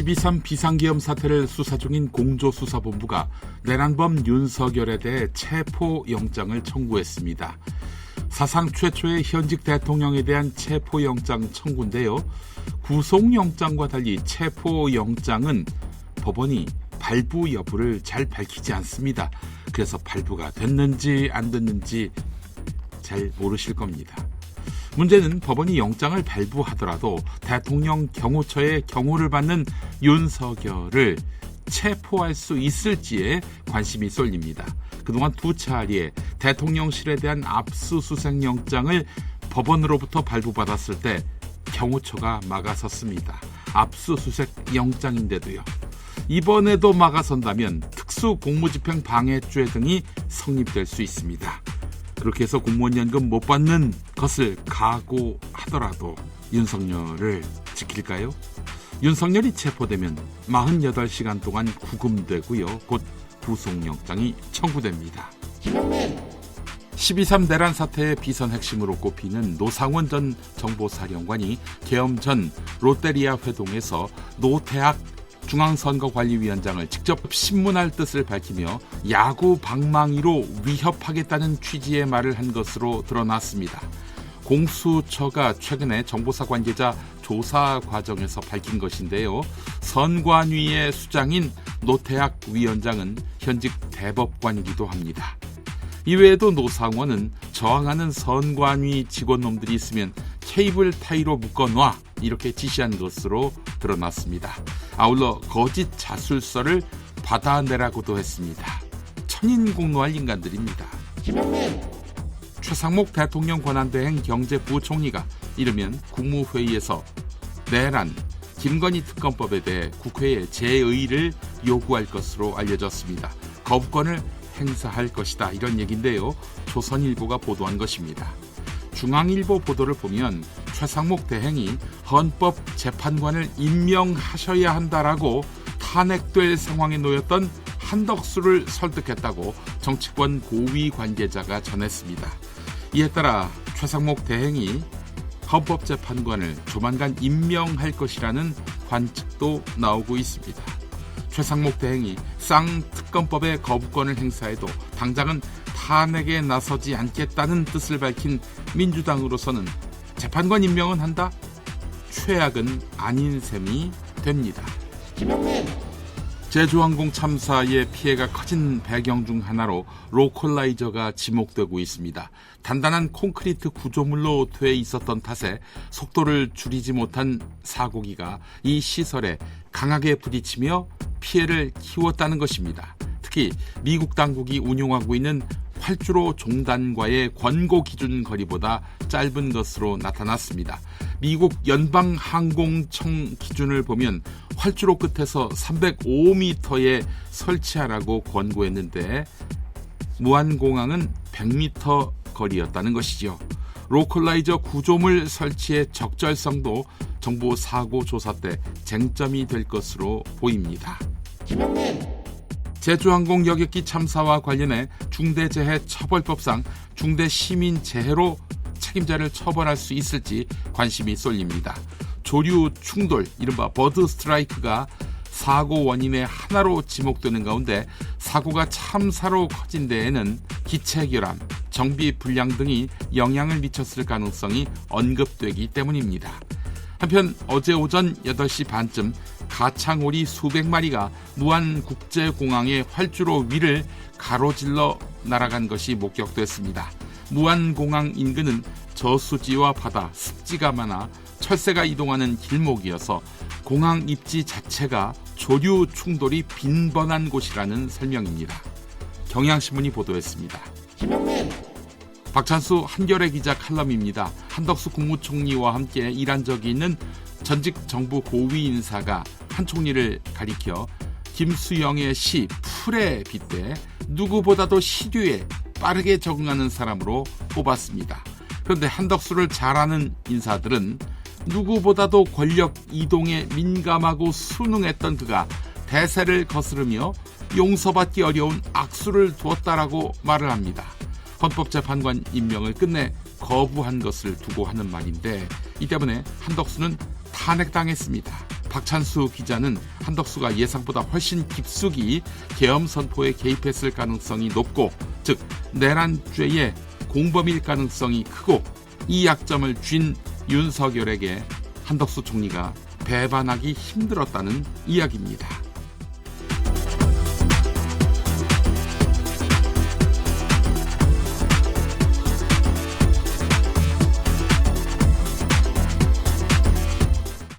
12.3 비상계엄 사태를 수사 중인 공조수사본부가 내란범 윤석열에 대해 체포영장을 청구했습니다. 사상 최초의 현직 대통령에 대한 체포영장 청구인데요. 구속영장과 달리 체포영장은 법원이 발부 여부를 잘 밝히지 않습니다. 그래서 발부가 됐는지 안 됐는지 잘 모르실 겁니다. 문제는 법원이 영장을 발부하더라도 대통령 경호처의 경호를 받는 윤석열을 체포할 수 있을지에 관심이 쏠립니다. 그동안 두 차례 대통령실에 대한 압수수색 영장을 법원으로부터 발부받았을 때 경호처가 막아섰습니다. 압수수색 영장인데도요. 이번에도 막아선다면 특수공무집행 방해죄 등이 성립될 수 있습니다. 그렇게 해서 공무원연금 못 받는 것을 각오하더라도 윤석열을 지킬까요? 윤석열이 체포되면 48시간 동안 구금되고요. 곧 구속영장이 청구됩니다. 12.3 내란 사태의 비선 핵심으로 꼽히는 노상원 전 정보사령관이 계엄 전 롯데리아 회동에서 노태악 중앙선거관리위원장을 직접 신문할 뜻을 밝히며 야구 방망이로 위협하겠다는 취지의 말을 한 것으로 드러났습니다. 공수처가 최근에 정보사 관계자 조사 과정에서 밝힌 것인데요. 선관위의 수장인 노태악 위원장은 현직 대법관이기도 합니다. 이외에도 노상원은 저항하는 선관위 직원놈들이 있으면 케이블 타이로 묶어놔 이렇게 지시한 것으로 드러났습니다. 아울러 거짓 자술서를 받아내라고도 했습니다. 천인공노할 인간들입니다. 최상목 대통령 권한대행 경제부총리가 이르면 국무회의에서 내란, 김건희 특검법에 대해 국회에 재의를 요구할 것으로 알려졌습니다. 거부권을 행사할 것이다 이런 얘기인데요. 조선일보가 보도한 것입니다. 중앙일보 보도를 보면 최상목 대행이 헌법재판관을 임명하셔야 한다라고 탄핵될 상황에 놓였던 한덕수를 설득했다고 정치권 고위 관계자가 전했습니다. 이에 따라 최상목 대행이 헌법재판관을 조만간 임명할 것이라는 관측도 나오고 있습니다. 최상목 대행이 쌍특검법의 거부권을 행사해도 당장은 탄핵에 나서지 않겠다는 뜻을 밝힌 민주당으로서는 재판관 임명은 한다? 최악은 아닌 셈이 됩니다. 제주항공 참사의 피해가 커진 배경 중 하나로 로컬라이저가 지목되고 있습니다. 단단한 콘크리트 구조물로 돼 있었던 탓에 속도를 줄이지 못한 사고기가 이 시설에 강하게 부딪히며 피해를 키웠다는 것입니다. 특히 미국 당국이 운용하고 있는 활주로 종단과의 권고 기준 거리보다 짧은 것으로 나타났습니다. 미국 연방항공청 기준을 보면 활주로 끝에서 305m에 설치하라고 권고했는데 무안공항은 100m 거리였다는 것이죠. 로컬라이저 구조물 설치의 적절성도 정부 사고 조사 때 쟁점이 될 것으로 보입니다. 제주항공 여객기 참사와 관련해 중대재해처벌법상 중대시민재해로 책임자를 처벌할 수 있을지 관심이 쏠립니다. 조류 충돌, 이른바 버드 스트라이크가 사고 원인의 하나로 지목되는 가운데 사고가 참사로 커진 데에는 기체 결함, 정비 불량 등이 영향을 미쳤을 가능성이 언급되기 때문입니다. 한편 어제 오전 8시 반쯤 가창오리 수백 마리가 무안국제공항의 활주로 위를 가로질러 날아간 것이 목격됐습니다. 무안공항 인근은 저수지와 바다, 습지가 많아 철새가 이동하는 길목이어서 공항 입지 자체가 조류 충돌이 빈번한 곳이라는 설명입니다. 경향신문이 보도했습니다. 박찬수 한겨레 기자 칼럼입니다. 한덕수 국무총리와 함께 일한 적이 있는 전직 정부 고위 인사가 한 총리를 가리켜 김수영의 시 풀에 빗대 누구보다도 시류에 빠르게 적응하는 사람으로 뽑았습니다. 그런데 한덕수를 잘 아는 인사들은 누구보다도 권력 이동에 민감하고 순응했던 그가 대세를 거스르며 용서받기 어려운 악수를 두었다라고 말을 합니다. 헌법재판관 임명을 끝내 거부한 것을 두고 하는 말인데 이 때문에 한덕수는 탄핵당했습니다. 박찬수 기자는 한덕수가 예상보다 훨씬 깊숙이 계엄 선포에 개입했을 가능성이 높고, 즉 내란죄의 공범일 가능성이 크고, 이 약점을 쥔 윤석열에게 한덕수 총리가 배반하기 힘들었다는 이야기입니다.